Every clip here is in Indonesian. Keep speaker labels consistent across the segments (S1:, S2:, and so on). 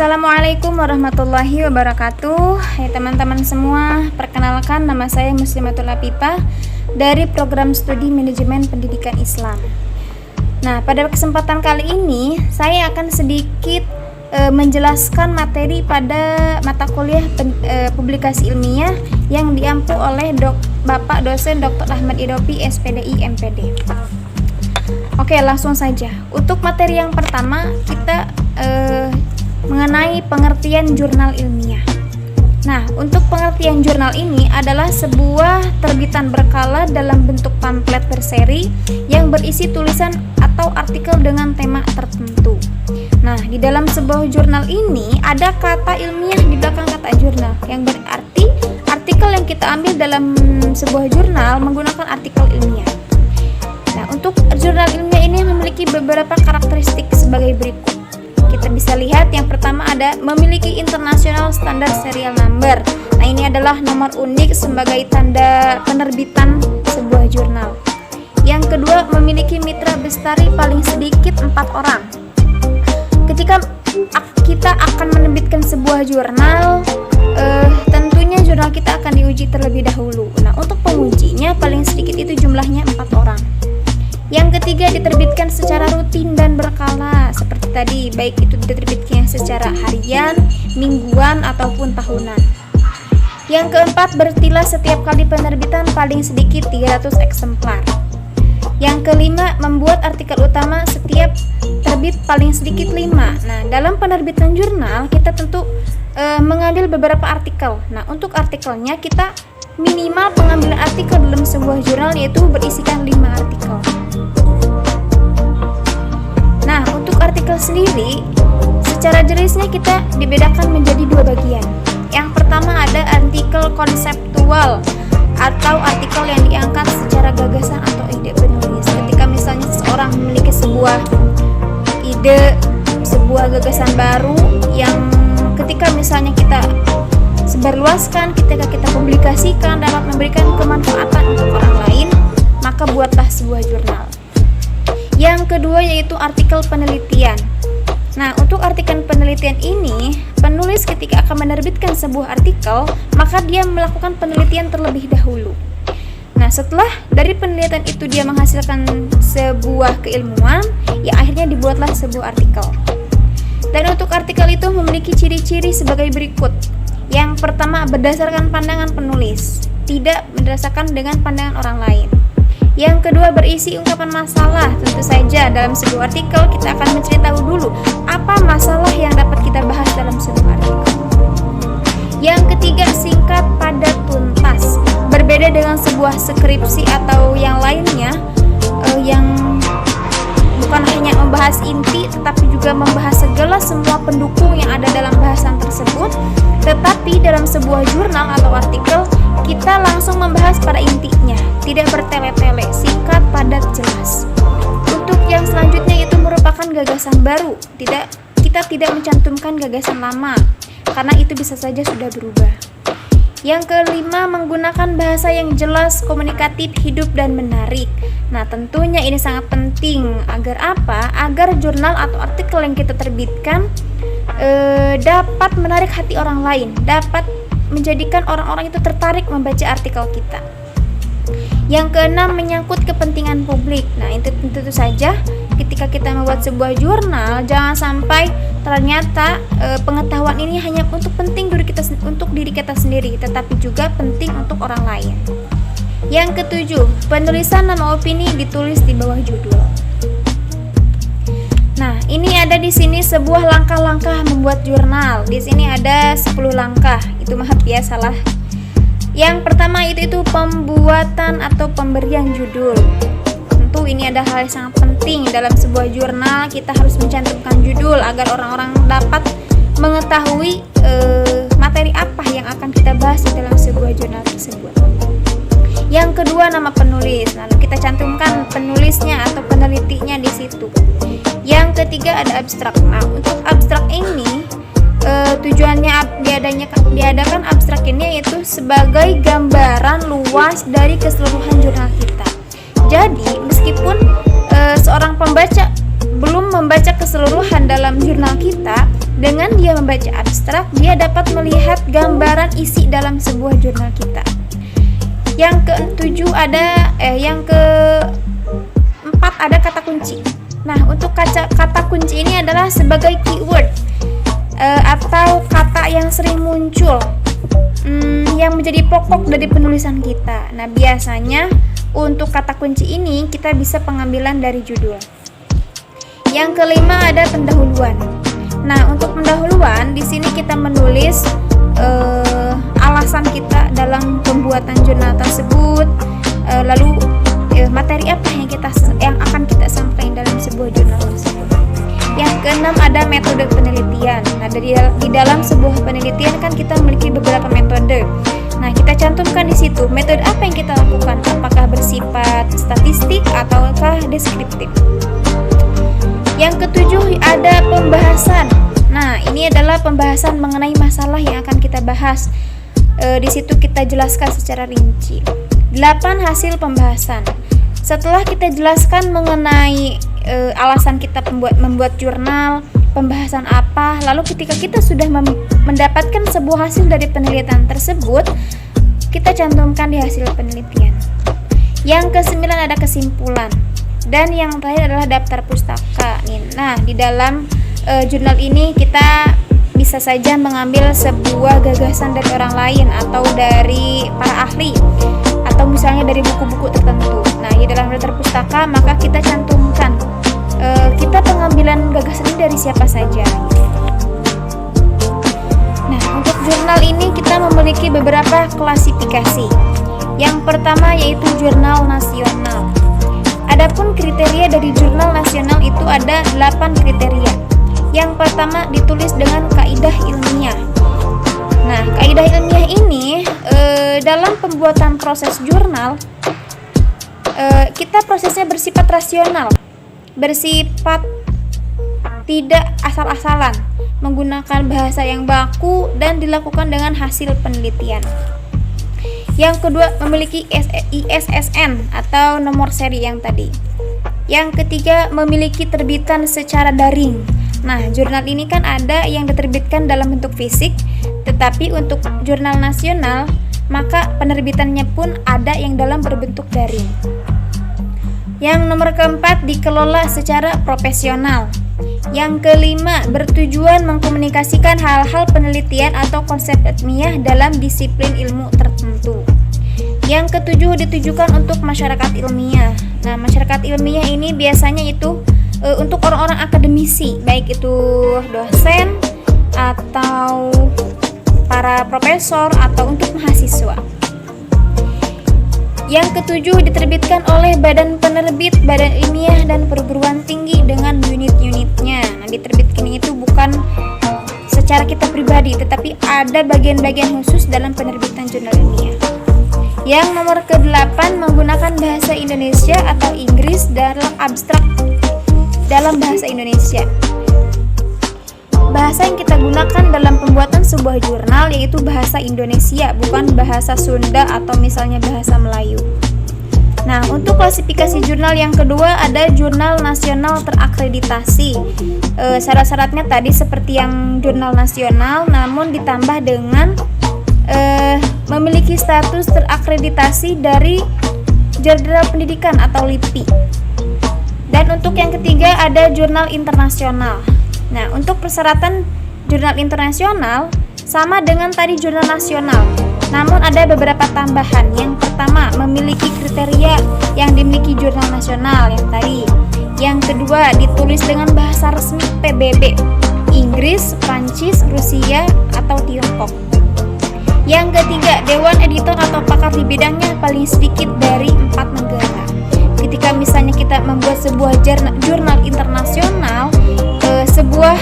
S1: Assalamualaikum warahmatullahi wabarakatuh. Hai teman-teman semua, perkenalkan nama saya Muslimatul Lapipah dari program studi manajemen pendidikan Islam. Nah, pada kesempatan kali ini saya akan sedikit menjelaskan materi pada mata kuliah publikasi ilmiah yang diampu oleh Bapak dosen Dr. Ahmad Idopi, SPDI, MPD. Oke, langsung saja. Untuk materi yang pertama kita mengenai pengertian jurnal ilmiah. Nah, untuk pengertian jurnal ini adalah sebuah terbitan berkala dalam bentuk pamflet berseri yang berisi tulisan atau artikel dengan tema tertentu. Nah, di dalam sebuah jurnal ini ada kata ilmiah di belakang kata jurnal, yang berarti artikel yang kita ambil dalam sebuah jurnal menggunakan artikel ilmiah. Nah, untuk jurnal ilmiah ini memiliki beberapa karakteristik sebagai berikut. Kita bisa lihat yang pertama ada memiliki International Standard Serial Number. Nah, ini adalah nomor unik sebagai tanda penerbitan sebuah jurnal. Yang kedua, memiliki mitra bestari paling sedikit 4 orang. Ketika kita akan menerbitkan sebuah jurnal, tentunya jurnal kita akan diuji terlebih dahulu. Nah, untuk pengujinya paling sedikit itu jumlahnya 4 orang. Yang ketiga, diterbitkan secara rutin dan berkala seperti tadi, baik itu diterbitkannya secara harian, mingguan, ataupun tahunan. Yang keempat, bertilas setiap kali penerbitan paling sedikit 300 eksemplar. Yang kelima, membuat artikel utama setiap terbit paling sedikit 5. Nah, dalam penerbitan jurnal kita tentu mengambil beberapa artikel. Nah, untuk artikelnya kita minimal pengambilan artikel dalam sebuah jurnal yaitu berisikan 5 artikel. Nah, untuk artikel sendiri secara jelasnya kita dibedakan menjadi 2 bagian. Yang pertama ada artikel konseptual atau artikel yang diangkat secara gagasan atau ide penulis. Ketika misalnya seseorang memiliki sebuah ide, sebuah gagasan baru yang ketika misalnya kita sebarluaskan, ketika kita publikasikan dapat memberikan kemanfaatan untuk orang lain, maka buatlah sebuah jurnal. Yang kedua yaitu artikel penelitian. Nah, untuk artikel penelitian ini, penulis ketika akan menerbitkan sebuah artikel, maka dia melakukan penelitian terlebih dahulu. Nah, setelah dari penelitian itu dia menghasilkan sebuah keilmuan, ya akhirnya dibuatlah sebuah artikel. Dan untuk artikel itu memiliki ciri-ciri sebagai berikut. Yang pertama, berdasarkan pandangan penulis, tidak berdasarkan dengan pandangan orang lain. Yang kedua, berisi ungkapan masalah. Tentu saja dalam sebuah artikel kita akan menceritakan dulu apa masalah yang dapat kita bahas dalam sebuah artikel. Yang ketiga, singkat, padat, tuntas. Berbeda dengan sebuah skripsi atau yang lainnya yang bukan hanya membahas inti tetapi juga membahas segala semua pendukung yang ada dalam bahasan tersebut. Tetapi dalam sebuah jurnal atau artikel kita langsung membahas pada intinya, tidak bertele-tele, singkat, padat, jelas. Untuk yang selanjutnya itu merupakan gagasan baru. Kita tidak mencantumkan gagasan lama karena itu bisa saja sudah berubah. Yang kelima, menggunakan bahasa yang jelas, komunikatif, hidup, dan menarik. Nah, tentunya ini sangat penting. Agar apa? Agar jurnal atau artikel yang kita terbitkan dapat menarik hati orang lain, dapat menjadikan orang-orang itu tertarik membaca artikel kita. Yang keenam, menyangkut kepentingan publik. Nah, itu tentu saja ketika kita membuat sebuah jurnal, jangan sampai ternyata pengetahuan ini hanya untuk diri kita sendiri, tetapi juga penting untuk orang lain. Yang ketujuh, penulisan nama opini ditulis di bawah judul. Nah, ini ada di sini sebuah langkah-langkah membuat jurnal. Di sini ada 10 langkah. Itu maaf ya, salah. Yang pertama itu pembuatan atau pemberian judul. Tentu ini ada hal yang sangat penting dalam sebuah jurnal. Kita harus mencantumkan judul agar orang-orang dapat mengetahui materi apa yang akan kita bahas di dalam sebuah jurnal tersebut. Yang kedua, nama penulis. Lalu kita cantumkan penulisnya atau penelitinya di situ. Yang ketiga ada abstrak. Nah, untuk abstrak ini tujuannya diadakan abstrak ini yaitu sebagai gambaran luas dari keseluruhan jurnal kita. Jadi meskipun seorang pembaca belum membaca keseluruhan dalam jurnal kita, dengan dia membaca bergerak, dia dapat melihat gambaran isi dalam sebuah jurnal kita. Yang keempat ada kata kunci. Nah, untuk kata kunci ini adalah sebagai keyword atau kata yang sering muncul yang menjadi pokok dari penulisan kita. Nah, biasanya untuk kata kunci ini kita bisa pengambilan dari judul. Yang kelima ada pendahuluan. Nah, untuk pendahuluan di sini kita menulis alasan kita dalam pembuatan jurnal tersebut, lalu materi apa yang akan kita sampaikan dalam sebuah jurnal tersebut. Yang keenam ada metode penelitian. Nah, di dalam sebuah penelitian kan kita memiliki beberapa metode. Nah, kita cantumkan di situ metode apa yang kita lakukan, apakah bersifat statistik ataukah deskriptif. Yang ketujuh ada pembahasan. Nah, ini adalah pembahasan mengenai masalah yang akan kita bahas. Di situ kita jelaskan secara rinci. 8 hasil pembahasan. Setelah kita jelaskan mengenai alasan kita membuat jurnal, pembahasan apa, lalu ketika kita sudah mendapatkan sebuah hasil dari penelitian tersebut, kita cantumkan di hasil penelitian. Yang kesembilan ada kesimpulan. Dan yang terakhir adalah daftar pustaka. Nah, di dalam jurnal ini kita bisa saja mengambil sebuah gagasan dari orang lain atau dari para ahli atau misalnya dari buku-buku tertentu. Nah, di dalam daftar pustaka maka kita cantumkan kita pengambilan gagasan ini dari siapa saja. Nah, untuk jurnal ini kita memiliki beberapa klasifikasi. Yang pertama yaitu jurnal nasional. Adapun kriteria dari jurnal nasional itu ada 8 kriteria. Yang pertama ditulis dengan kaidah ilmiah. Nah, kaidah ilmiah ini dalam pembuatan proses jurnal kita prosesnya bersifat rasional, bersifat tidak asal-asalan, menggunakan bahasa yang baku dan dilakukan dengan hasil penelitian. Yang kedua memiliki ISSN atau nomor seri yang tadi. Yang ketiga memiliki terbitan secara daring. Nah, jurnal ini kan ada yang diterbitkan dalam bentuk fisik, tetapi untuk jurnal nasional maka penerbitannya pun ada yang dalam berbentuk daring. Yang nomor keempat dikelola secara profesional. Yang kelima bertujuan mengkomunikasikan hal-hal penelitian atau konsep ilmiah dalam disiplin ilmu tertentu. Yang ketujuh ditujukan untuk masyarakat ilmiah. Nah, masyarakat ilmiah ini biasanya itu untuk orang-orang akademisi, baik itu dosen atau para profesor atau untuk mahasiswa. Yang ketujuh diterbitkan oleh badan penerbit, badan ilmiah dan perguruan tinggi dengan unit-unitnya. Nah, diterbitkan itu bukan secara kita pribadi, tetapi ada bagian-bagian khusus dalam penerbitan jurnal ilmiah. Yang nomor ke-8 menggunakan bahasa Indonesia atau Inggris dalam abstrak dalam bahasa Indonesia. Bahasa yang kita gunakan dalam pembuatan sebuah jurnal yaitu bahasa Indonesia, bukan bahasa Sunda atau misalnya bahasa Melayu. Nah, untuk klasifikasi jurnal yang kedua ada jurnal nasional terakreditasi. Syarat-syaratnya tadi seperti yang jurnal nasional, namun ditambah dengan memiliki status terakreditasi dari Jurnal Pendidikan atau LIPI. Dan untuk yang ketiga ada jurnal internasional. Nah, untuk persyaratan jurnal internasional sama dengan tadi jurnal nasional, namun ada beberapa tambahan. Yang pertama, memiliki kriteria yang dimiliki jurnal nasional yang tadi. Yang kedua, ditulis dengan bahasa resmi PBB, Inggris, Prancis, Rusia, atau Tiongkok. Yang ketiga, dewan editor atau pakar di bidangnya paling sedikit dari 4 negara. Ketika misalnya kita membuat sebuah jurnal internasional, sebuah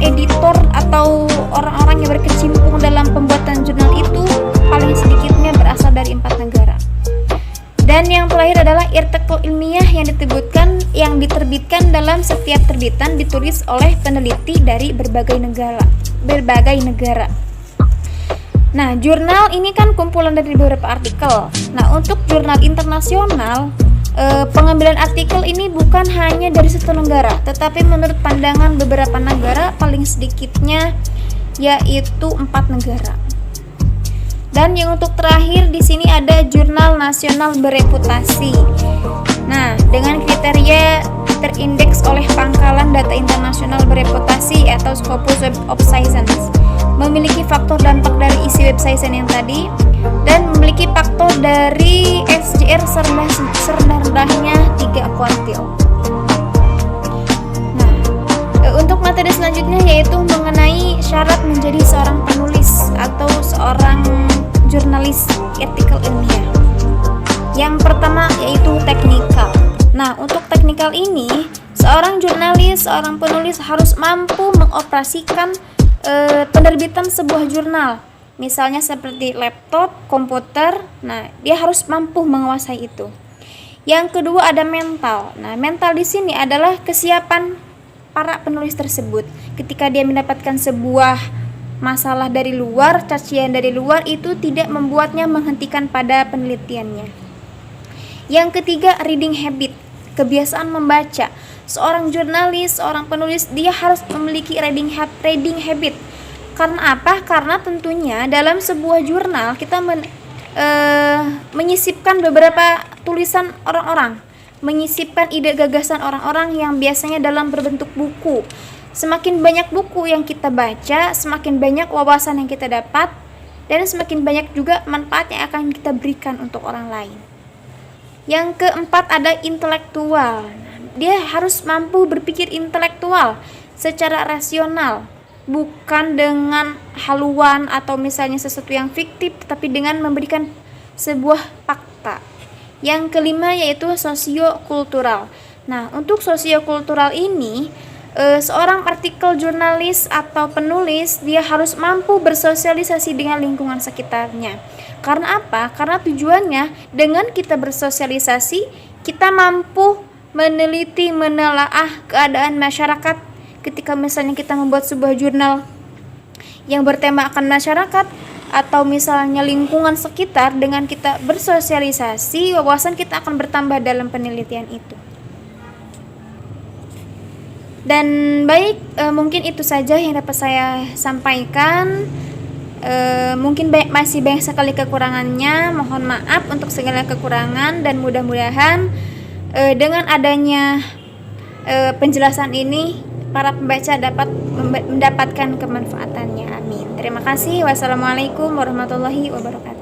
S1: editor atau orang-orang yang berkecimpung dalam pembuatan jurnal itu paling sedikitnya berasal dari 4 negara. Dan yang terakhir adalah artikel ilmiah yang diterbitkan dalam setiap terbitan ditulis oleh peneliti dari berbagai negara. Nah, jurnal ini kan kumpulan dari beberapa artikel. Nah, untuk jurnal internasional, pengambilan artikel ini bukan hanya dari satu negara, tetapi menurut pandangan beberapa negara paling sedikitnya yaitu 4 negara. Dan yang untuk terakhir di sini ada jurnal nasional bereputasi. Nah, dengan kriteria terindeks oleh Pangkalan Data Internasional Bereputasi atau Scopus Web of Science, memiliki faktor dampak dari isi Web Science yang tadi, dan memiliki faktor dari SJR serendah-rendahnya 3 kuartil. Nah, untuk materi selanjutnya yaitu mengenai syarat menjadi seorang penulis atau seorang jurnalis artikel ilmiah. Yang pertama yaitu teknikal. Nah, untuk teknikal ini, seorang jurnalis, seorang penulis harus mampu mengoperasikan penerbitan sebuah jurnal. Misalnya seperti laptop, komputer. Nah, dia harus mampu menguasai itu. Yang kedua ada mental. Nah, mental di sini adalah kesiapan para penulis tersebut. Ketika dia mendapatkan sebuah masalah dari luar, cacian dari luar, itu tidak membuatnya menghentikan pada penelitiannya. Yang ketiga, reading habit, kebiasaan membaca. Seorang jurnalis, seorang penulis, dia harus memiliki reading habit. Karena apa? Karena tentunya dalam sebuah jurnal kita menyisipkan beberapa tulisan orang-orang, menyisipkan ide gagasan orang-orang yang biasanya dalam berbentuk buku. Semakin banyak buku yang kita baca, semakin banyak wawasan yang kita dapat, dan semakin banyak juga manfaat yang akan kita berikan untuk orang lain. Yang keempat ada intelektual. Dia harus mampu berpikir intelektual secara rasional, bukan dengan haluan atau misalnya sesuatu yang fiktif, tapi dengan memberikan sebuah fakta. Yang kelima yaitu sosiokultural. Nah, untuk sosiokultural ini, seorang artikel jurnalis atau penulis dia harus mampu bersosialisasi dengan lingkungan sekitarnya. Karena apa? Karena tujuannya dengan kita bersosialisasi, kita mampu meneliti, menelaah keadaan masyarakat. Ketika misalnya kita membuat sebuah jurnal yang bertema akan masyarakat atau misalnya lingkungan sekitar, dengan kita bersosialisasi, wawasan kita akan bertambah dalam penelitian itu. Dan baik, mungkin itu saja yang dapat saya sampaikan. Mungkin masih banyak sekali kekurangannya, mohon maaf untuk segala kekurangan, dan mudah-mudahan dengan adanya penjelasan ini para pembaca dapat mendapatkan kemanfaatannya. Amin. Terima kasih. Wassalamualaikum warahmatullahi wabarakatuh.